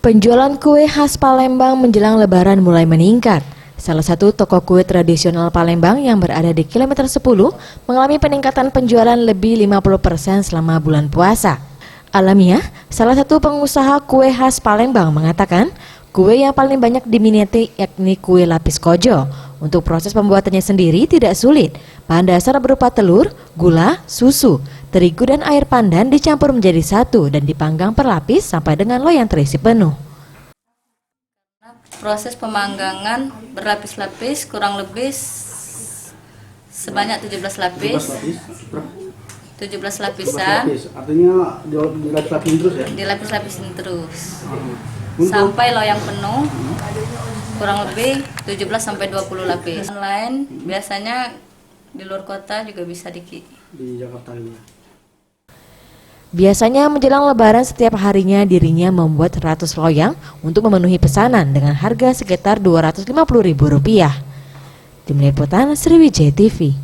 Penjualan kue khas Palembang menjelang Lebaran mulai meningkat. Salah satu toko kue tradisional Palembang yang berada di kilometer 10 mengalami peningkatan penjualan lebih 50% selama bulan puasa. Alamiah, salah satu pengusaha kue khas Palembang mengatakan, kue yang paling banyak diminati yakni kue lapis kojo. Untuk proses pembuatannya sendiri tidak sulit. Bahan dasar berupa telur, gula, susu, terigu dan air pandan dicampur menjadi satu dan dipanggang per lapis sampai dengan loyang terisi penuh. Proses pemanggangan berlapis-lapis kurang lebih sebanyak 17 lapis. 17 lapisan. Artinya dilapis-lapisin terus ya? Dilapis-lapisin terus. Sampai loyang penuh. Kurang lebih 17 sampai 20 lapis. Online biasanya di luar kota juga bisa di Jakarta ini. Biasanya menjelang Lebaran setiap harinya dirinya membuat 100 loyang untuk memenuhi pesanan dengan harga sekitar Rp250.000. Tim Liputan Sriwijaya TV.